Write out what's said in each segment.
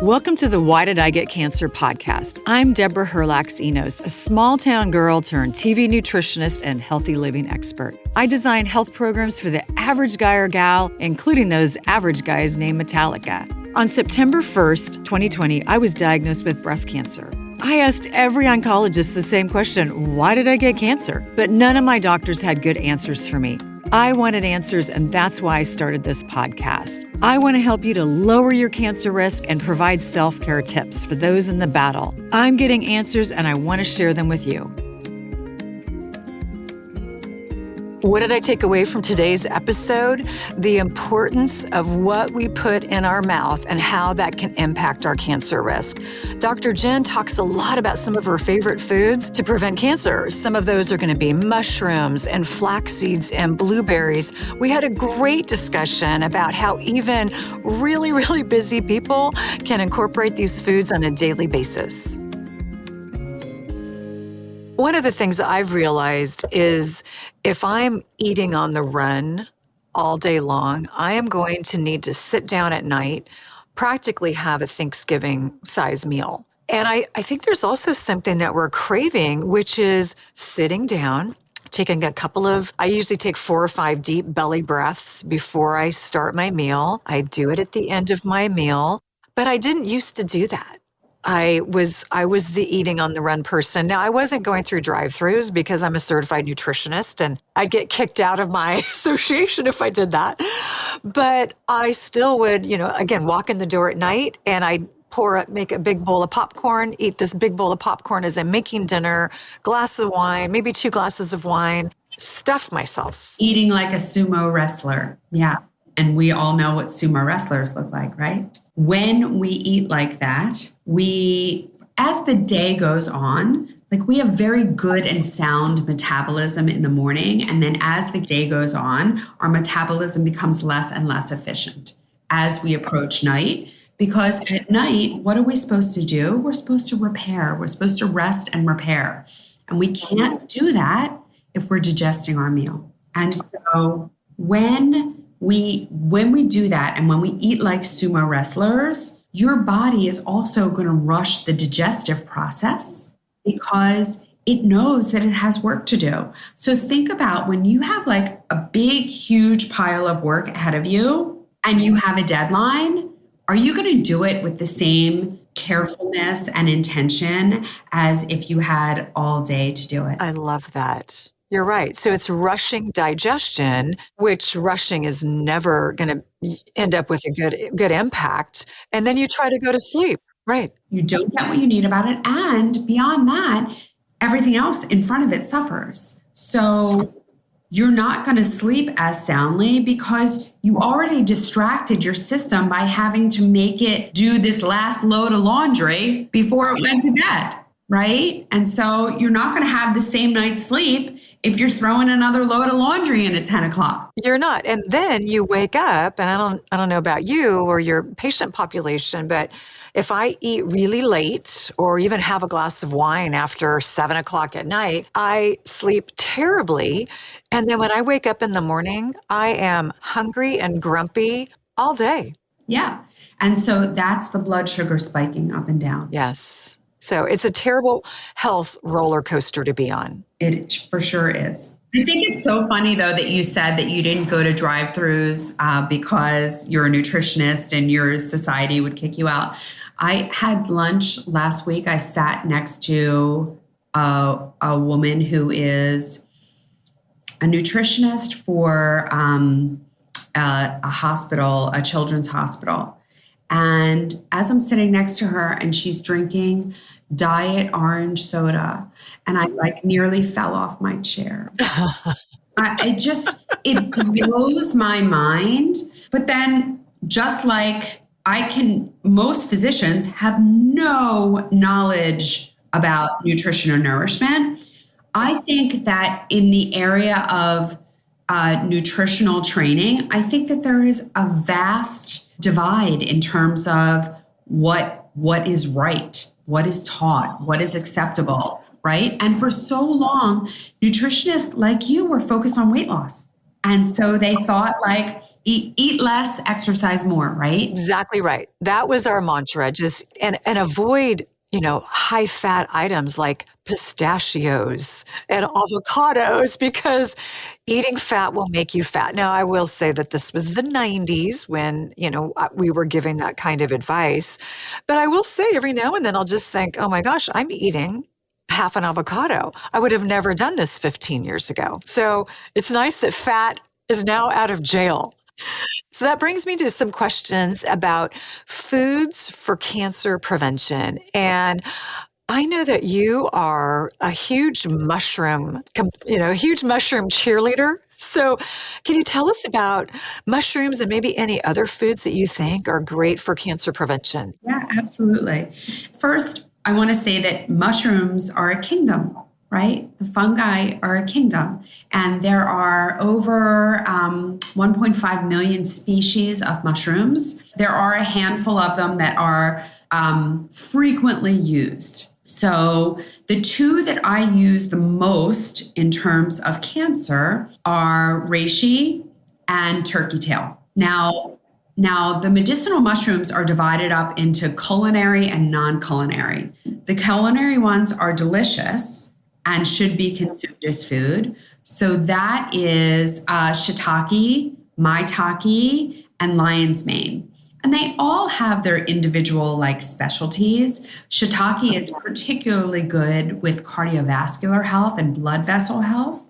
Welcome to the Why Did I Get Cancer podcast. I'm Deborah Herlax-Enos, a small-town girl turned TV nutritionist and healthy living expert. I design health programs for the average guy or gal, including those average guys named Metallica. On September 1st, 2020, I was diagnosed with breast cancer. I asked every oncologist the same question, why did I get cancer? But none of my doctors had good answers for me. I wanted answers, and that's why I started this podcast. I want to help you to lower your cancer risk and provide self-care tips for those in the battle. I'm getting answers, and I want to share them with you. What did I take away from today's episode? The importance of what we put in our mouth and how that can impact our cancer risk. Dr. Jenn talks a lot about some of her favorite foods to prevent cancer. Some of those are going to be mushrooms and flax seeds and blueberries. We had a great discussion about how even really busy people can incorporate these foods on a daily basis. One of the things I've realized is if I'm eating on the run all day long, I am going to need to sit down at night, practically have a Thanksgiving-sized meal. And I think there's also something that we're craving, which is sitting down, taking I usually take 4 or 5 deep belly breaths before I start my meal. I do it at the end of my meal, but I didn't used to do that. I was the eating on the run person. Now, I wasn't going through drive-thrus because I'm a certified nutritionist and I'd get kicked out of my association if I did that. But I still would, again, walk in the door at night and I'd make a big bowl of popcorn, eat this big bowl of popcorn as I'm making dinner, glass of wine, maybe 2 glasses of wine, stuff myself. Eating like a sumo wrestler. Yeah. And we all know what sumo wrestlers look like, right? When we eat like that, as the day goes on, we have very good and sound metabolism in the morning. And then as the day goes on, our metabolism becomes less and less efficient as we approach night. Because at night, what are we supposed to do? We're supposed to repair. We're supposed to rest and repair. And we can't do that if we're digesting our meal. And so when we do that and when we eat like sumo wrestlers, your body is also going to rush the digestive process because it knows that it has work to do. So think about when you have a big, huge pile of work ahead of you and you have a deadline, are you going to do it with the same carefulness and intention as if you had all day to do it? I love that. You're right. So it's rushing digestion, which rushing is never going to end up with a good impact. And then you try to go to sleep. Right. You don't get what you need about it. And beyond that, everything else in front of it suffers. So you're not going to sleep as soundly because you already distracted your system by having to make it do this last load of laundry before it went to bed. Right? And so you're not going to have the same night's sleep if you're throwing another load of laundry in at 10 o'clock. You're not. And then you wake up, and I don't know about you or your patient population, but if I eat really late or even have a glass of wine after 7 o'clock at night, I sleep terribly. And then when I wake up in the morning, I am hungry and grumpy all day. Yeah. And so that's the blood sugar spiking up and down. Yes. So it's a terrible health roller coaster to be on. It for sure is. I think it's so funny, though, that you said that you didn't go to drive-thrus because you're a nutritionist and your society would kick you out. I had lunch last week. I sat next to a woman who is a nutritionist for a hospital, a children's hospital. And as I'm sitting next to her and she's drinking diet orange soda, and I nearly fell off my chair. It blows my mind. But then just like most physicians have no knowledge about nutrition or nourishment. I think that in the area of nutritional training, I think that there is a vast divide in terms of what is right, what is taught, what is acceptable, right? And for so long, nutritionists like you were focused on weight loss. And so they thought like eat less, exercise more, right? Exactly right. That was our mantra, just and avoid, high fat items like pistachios and avocados because eating fat will make you fat. Now, I will say that this was the 90s when, we were giving that kind of advice. But I will say every now and then I'll just think, "Oh my gosh, I'm eating half an avocado. I would have never done this 15 years ago." So, it's nice that fat is now out of jail. So that brings me to some questions about foods for cancer prevention. And I know that you are a huge huge mushroom cheerleader. So can you tell us about mushrooms and maybe any other foods that you think are great for cancer prevention? Yeah, absolutely. First, I want to say that mushrooms are a kingdom, right? The fungi are a kingdom. And there are over 1.5 million species of mushrooms. There are a handful of them that are frequently used. So the two that I use the most in terms of cancer are reishi and turkey tail. Now, the medicinal mushrooms are divided up into culinary and non-culinary. The culinary ones are delicious and should be consumed as food. So that is shiitake, maitake, and lion's mane. And they all have their individual like specialties. Shiitake is particularly good with cardiovascular health and blood vessel health.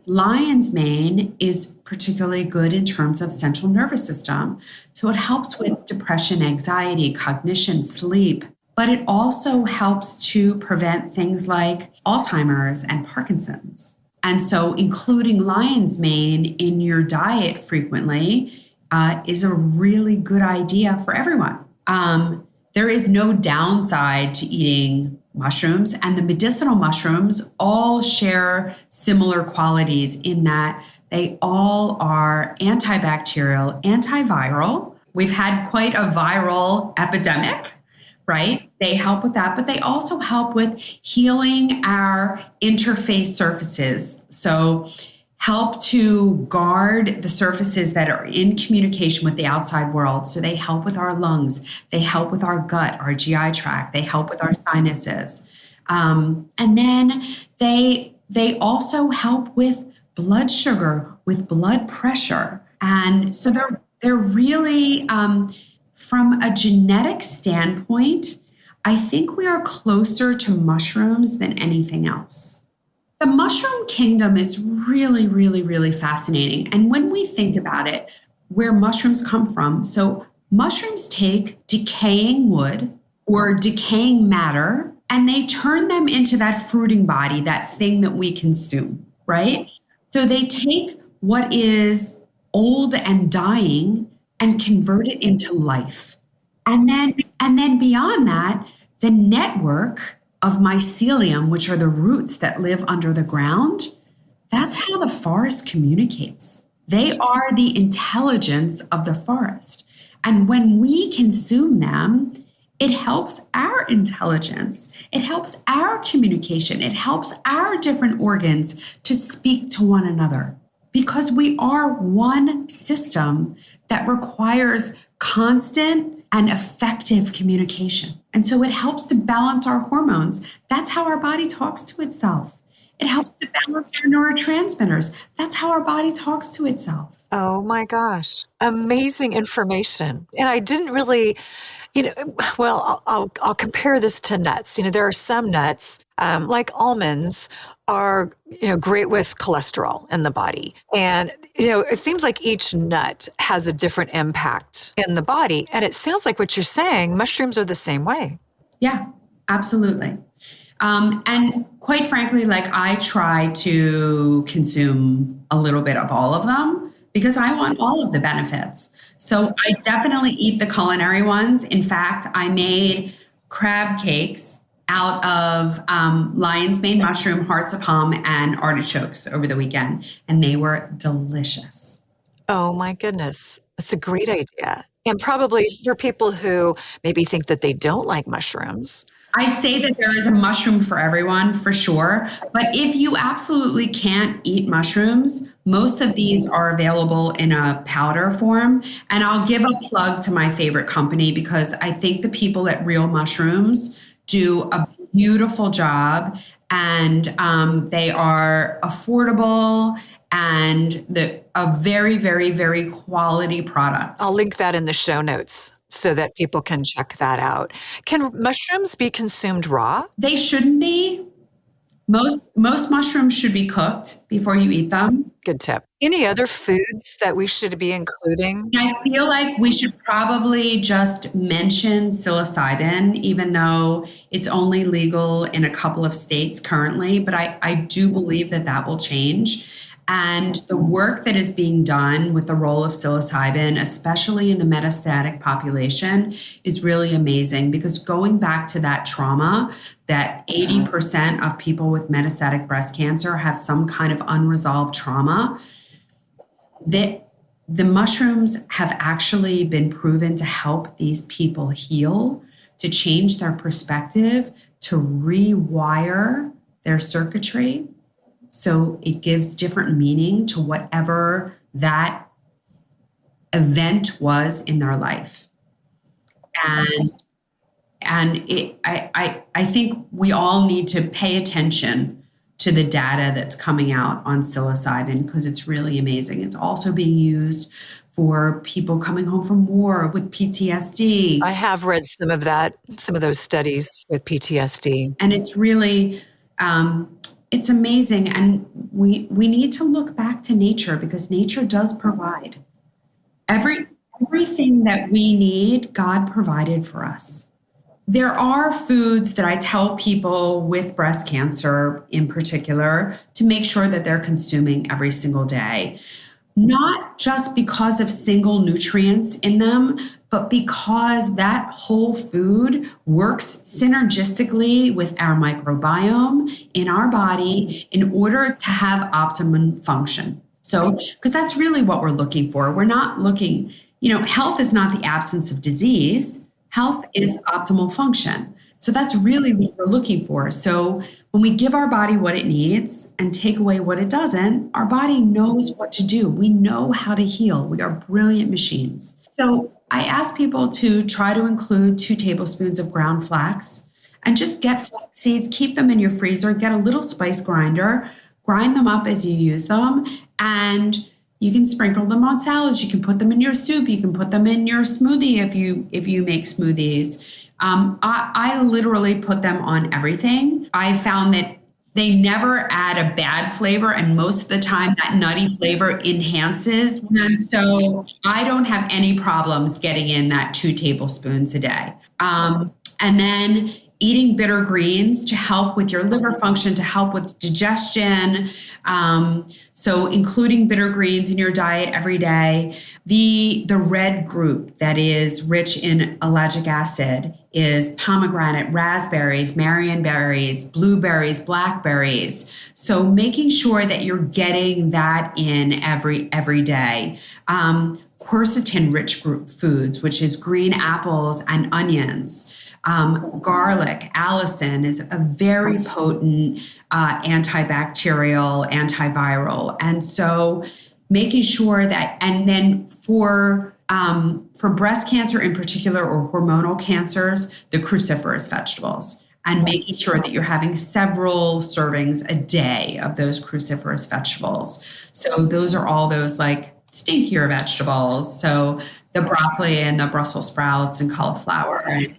Lion's mane is particularly good in terms of central nervous system. So it helps with depression, anxiety, cognition, sleep, but it also helps to prevent things like Alzheimer's and Parkinson's. And so including lion's mane in your diet frequently is a really good idea for everyone. There is no downside to eating mushrooms, and the medicinal mushrooms all share similar qualities in that they all are antibacterial, antiviral. We've had quite a viral epidemic, right? They help with that, but they also help with healing our interface surfaces. So help to guard the surfaces that are in communication with the outside world. So they help with our lungs, they help with our gut, our GI tract, they help with our sinuses. And then they also help with blood sugar, with blood pressure. And so they're really, from a genetic standpoint, I think we are closer to mushrooms than anything else. The mushroom kingdom is really, really, really fascinating. And when we think about it, where mushrooms come from, so mushrooms take decaying wood or decaying matter, and they turn them into that fruiting body, that thing that we consume, right? So they take what is old and dying and convert it into life. And then beyond that, the network of mycelium, which are the roots that live under the ground, that's how the forest communicates. They are the intelligence of the forest. And when we consume them, it helps our intelligence. It helps our communication. It helps our different organs to speak to one another because we are one system that requires constant and effective communication. And so it helps to balance our hormones. That's how our body talks to itself. It helps to balance our neurotransmitters. That's how our body talks to itself. Oh my gosh, amazing information. And I didn't really, well, I'll compare this to nuts. There are some nuts, like almonds, are great with cholesterol in the body, and it seems like each nut has a different impact in the body. And it sounds like what you're saying, mushrooms are the same way. Yeah, absolutely. And quite frankly, like I try to consume a little bit of all of them because I want all of the benefits. So I definitely eat the culinary ones. In fact, I made crab cakes out of lion's mane mushroom, hearts of palm, and artichokes over the weekend, and they were delicious. Oh my goodness. That's a great idea. And probably for people who maybe think that they don't like mushrooms. I say that there is a mushroom for everyone, for sure. But if you absolutely can't eat mushrooms, most of these are available in a powder form. And I'll give a plug to my favorite company because I think the people at Real Mushrooms do a beautiful job, and they are affordable and a very, very, very quality product. I'll link that in the show notes so that people can check that out. Can mushrooms be consumed raw? They shouldn't be. Most mushrooms should be cooked before you eat them. Good tip. Any other foods that we should be including? I feel like we should probably just mention psilocybin, even though it's only legal in a couple of states currently. But I do believe that that will change. And the work that is being done with the role of psilocybin, especially in the metastatic population, is really amazing because going back to that trauma, that 80% of people with metastatic breast cancer have some kind of unresolved trauma. The mushrooms have actually been proven to help these people heal, to change their perspective, to rewire their circuitry. So it gives different meaning to whatever that event was in their life. I think we all need to pay attention to the data that's coming out on psilocybin because it's really amazing. It's also being used for people coming home from war with PTSD. I have read some of those studies with PTSD. And it's really, it's amazing. And we need to look back to nature because nature does provide. Everything that we need, God provided for us. There are foods that I tell people with breast cancer in particular to make sure that they're consuming every single day. Not just because of single nutrients in them, but because that whole food works synergistically with our microbiome in our body in order to have optimum function. So, because that's really what we're looking for. We're not looking, health is not the absence of disease. Health is optimal function. So that's really what we're looking for. So when we give our body what it needs and take away what it doesn't, our body knows what to do. We know how to heal. We are brilliant machines. So I ask people to try to include 2 tablespoons of ground flax and just get flax seeds, keep them in your freezer, get a little spice grinder, grind them up as you use them, and you can sprinkle them on salads. You can put them in your soup. You can put them in your smoothie if you make smoothies. I literally put them on everything. I found that they never add a bad flavor, and most of the time that nutty flavor enhances. And so I don't have any problems getting in that 2 tablespoons a day. And then eating bitter greens to help with your liver function, to help with digestion. So including bitter greens in your diet every day. The red group that is rich in ellagic acid is pomegranate, raspberries, marionberries, blueberries, blackberries. So making sure that you're getting that in every day. Quercetin-rich foods, which is green apples and onions. Garlic, allicin is a very potent antibacterial, antiviral. And so making sure that, and then for breast cancer in particular, or hormonal cancers, the cruciferous vegetables, and making sure that you're having several servings a day of those cruciferous vegetables. So those are all those like stinkier vegetables. So the broccoli and the Brussels sprouts and cauliflower, and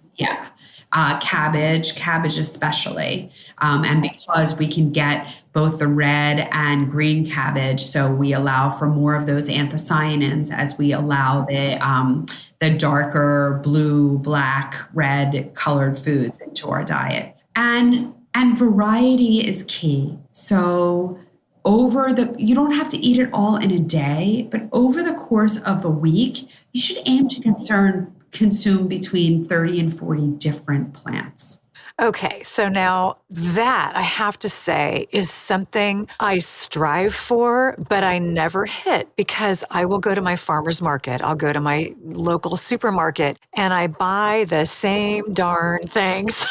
cabbage especially. And because we can get both the red and green cabbage, so we allow for more of those anthocyanins as we allow the darker blue, black, red colored foods into our diet. And variety is key. So you don't have to eat it all in a day, but over the course of a week, you should aim to consume between 30 and 40 different plants. Okay, so now that, I have to say, is something I strive for, but I never hit because I will go to my farmer's market. I'll go to my local supermarket and I buy the same darn things.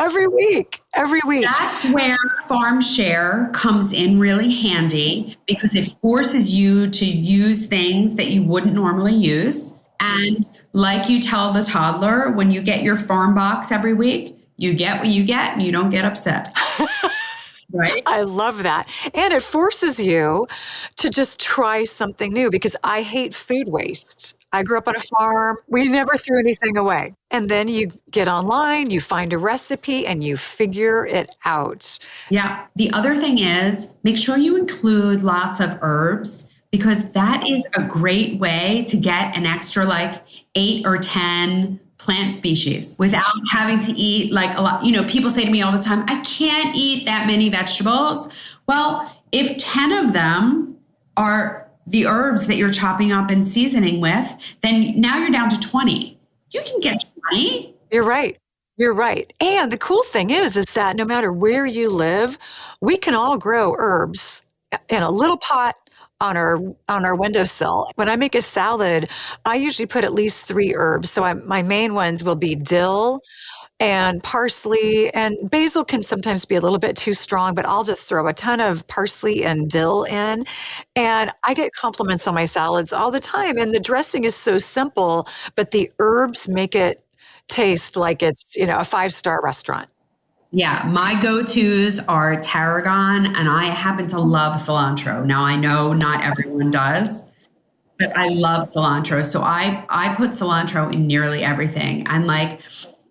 every week, every week. That's where farm share comes in really handy because it forces you to use things that you wouldn't normally use. And like you tell the toddler, when you get your farm box every week, you get what you get and you don't get upset. Right? I love that. And it forces you to just try something new because I hate food waste. I grew up on a farm. We never threw anything away. And then you get online, you find a recipe, and you figure it out. Yeah. The other thing is make sure you include lots of herbs because that is a great way to get an extra like 8 or 10 plant species without having to eat like a lot. You know, people say to me all the time, I can't eat that many vegetables. Well, if 10 of them are the herbs that you're chopping up and seasoning with, then now you're down to 20. You can get 20. You're right. You're right. And the cool thing is that no matter where you live, we can all grow herbs in a little pot on our windowsill. When I make a salad, I usually put at least 3 herbs. So my main ones will be dill and parsley, and basil can sometimes be a little bit too strong, but I'll just throw a ton of parsley and dill in. And I get compliments on my salads all the time. And the dressing is so simple, but the herbs make it taste like it's, a 5-star restaurant. Yeah, my go-tos are tarragon, and I happen to love cilantro. Now, I know not everyone does, but I love cilantro. So I put cilantro in nearly everything. And like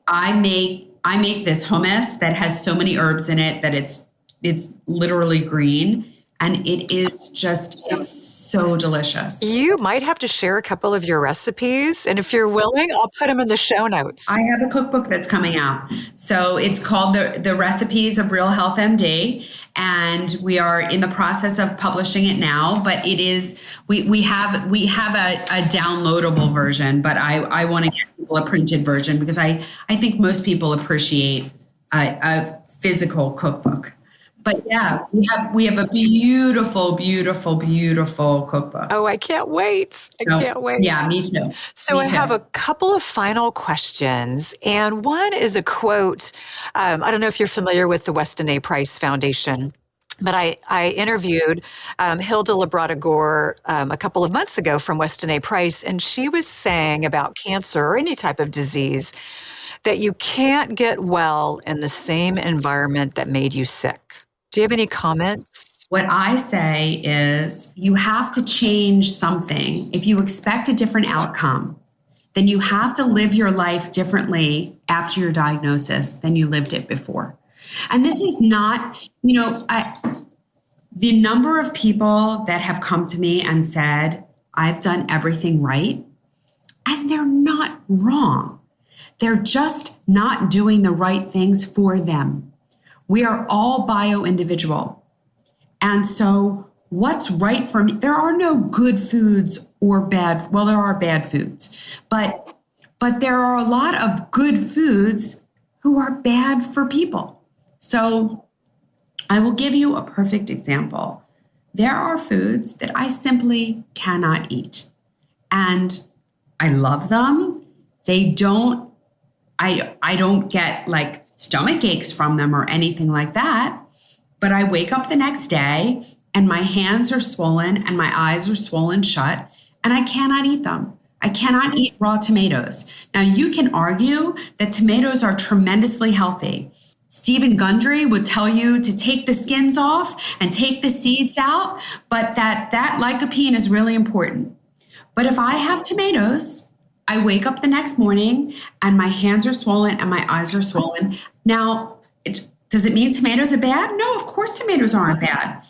I make this hummus that has so many herbs in it that it's literally green. And it's so delicious. You might have to share a couple of your recipes. And if you're willing, I'll put them in the show notes. I have a cookbook that's coming out. So it's called The Recipes of Real Health MD. And we are in the process of publishing it now, but it is, we have a downloadable version, but I want to get people a printed version because I think most people appreciate a physical cookbook. But yeah, we have a beautiful, beautiful, beautiful cookbook. Oh, I can't wait. I can't wait. Yeah, me too. So I have a couple of final questions. And one is a quote. I don't know if you're familiar with the Weston A. Price Foundation, but I interviewed Hilda Labrada Gore a couple of months ago from Weston A. Price, and she was saying about cancer or any type of disease that you can't get well in the same environment that made you sick. Do you have any comments? What I say is you have to change something. If you expect a different outcome, then you have to live your life differently after your diagnosis than you lived it before. And this is not, the number of people that have come to me and said, I've done everything right, and they're not wrong. They're just not doing the right things for them. We are all bio-individual. And so what's right for me, there are no good foods or bad, well, there are bad foods, but there are a lot of good foods who are bad for people. So I will give you a perfect example. There are foods that I simply cannot eat. And I love them. I don't get like stomach aches from them or anything like that, but I wake up the next day and my hands are swollen and my eyes are swollen shut and I cannot eat them. I cannot eat raw tomatoes. Now you can argue that tomatoes are tremendously healthy. Stephen Gundry would tell you to take the skins off and take the seeds out, but that lycopene is really important. But if I have tomatoes, I wake up the next morning and my hands are swollen and my eyes are swollen. Now, does it mean tomatoes are bad? No, of course tomatoes aren't bad.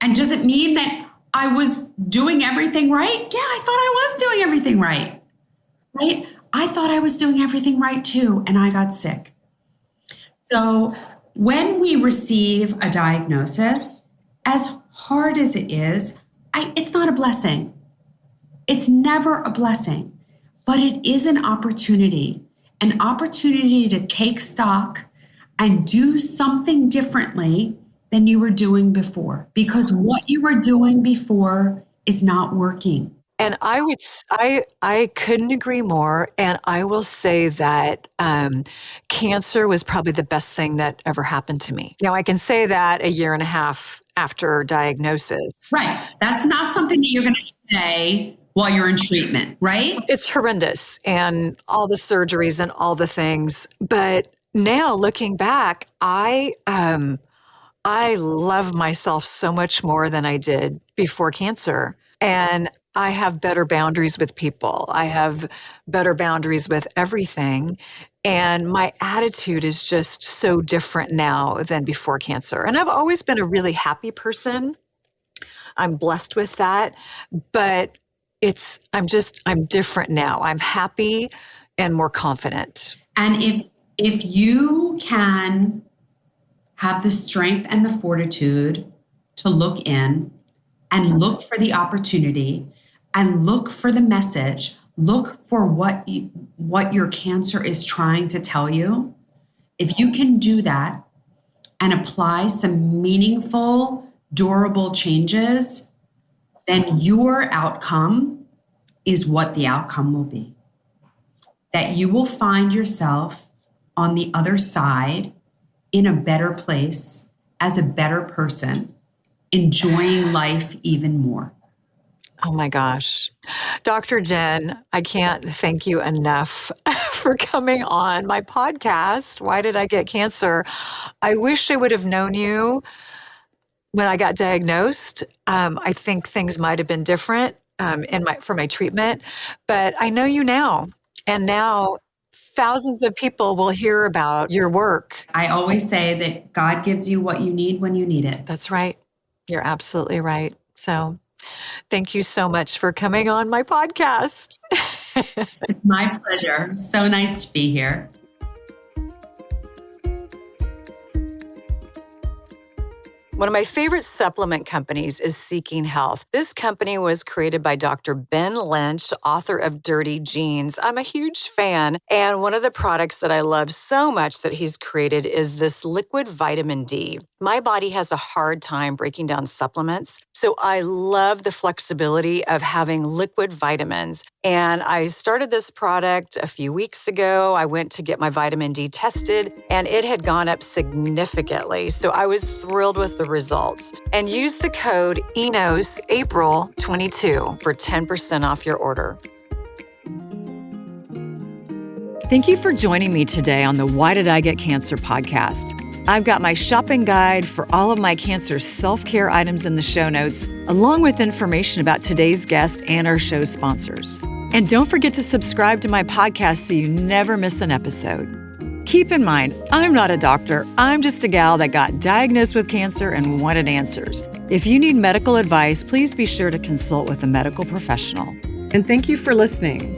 And does it mean that I was doing everything right? Yeah, I thought I was doing everything right. Right? I thought I was doing everything right too, and I got sick. So when we receive a diagnosis, as hard as it is, it's not a blessing. It's never a blessing. But it is an opportunity to take stock and do something differently than you were doing before. Because what you were doing before is not working. And I couldn't agree more. And I will say that cancer was probably the best thing that ever happened to me. Now I can say that a year and a half after diagnosis. Right. That's not something that you're going to say while you're in treatment, right? It's horrendous and all the surgeries and all the things. But now looking back, I love myself so much more than I did before cancer. And I have better boundaries with people. I have better boundaries with everything. And my attitude is just so different now than before cancer. And I've always been a really happy person. I'm blessed with that. But I'm different now. I'm happy and more confident. And if you can have the strength and the fortitude to look in and look for the opportunity and look for the message, look for what your cancer is trying to tell you. If you can do that and apply some meaningful, durable changes, then your outcome is what the outcome will be. That you will find yourself on the other side in a better place, as a better person, enjoying life even more. Oh my gosh. Dr. Jenn, I can't thank you enough for coming on my podcast. Why Did I Get Cancer? I wish I would have known you when I got diagnosed. I think things might have been different for my treatment, but I know you now. And now thousands of people will hear about your work. I always say that God gives you what you need when you need it. That's right. You're absolutely right. So thank you so much for coming on my podcast. It's my pleasure. So nice to be here. One of my favorite supplement companies is Seeking Health. This company was created by Dr. Ben Lynch, author of Dirty Genes. I'm a huge fan, and one of the products that I love so much that he's created is this liquid vitamin D. My body has a hard time breaking down supplements, so I love the flexibility of having liquid vitamins. And I started this product a few weeks ago. I went to get my vitamin D tested, and it had gone up significantly. So I was thrilled with the results. And use the code ENOSAPRIL22 for 10% off your order. Thank you for joining me today on the Why Did I Get Cancer podcast. I've got my shopping guide for all of my cancer self-care items in the show notes, along with information about today's guest and our show sponsors. And don't forget to subscribe to my podcast so you never miss an episode. Keep in mind, I'm not a doctor. I'm just a gal that got diagnosed with cancer and wanted answers. If you need medical advice, please be sure to consult with a medical professional. And thank you for listening.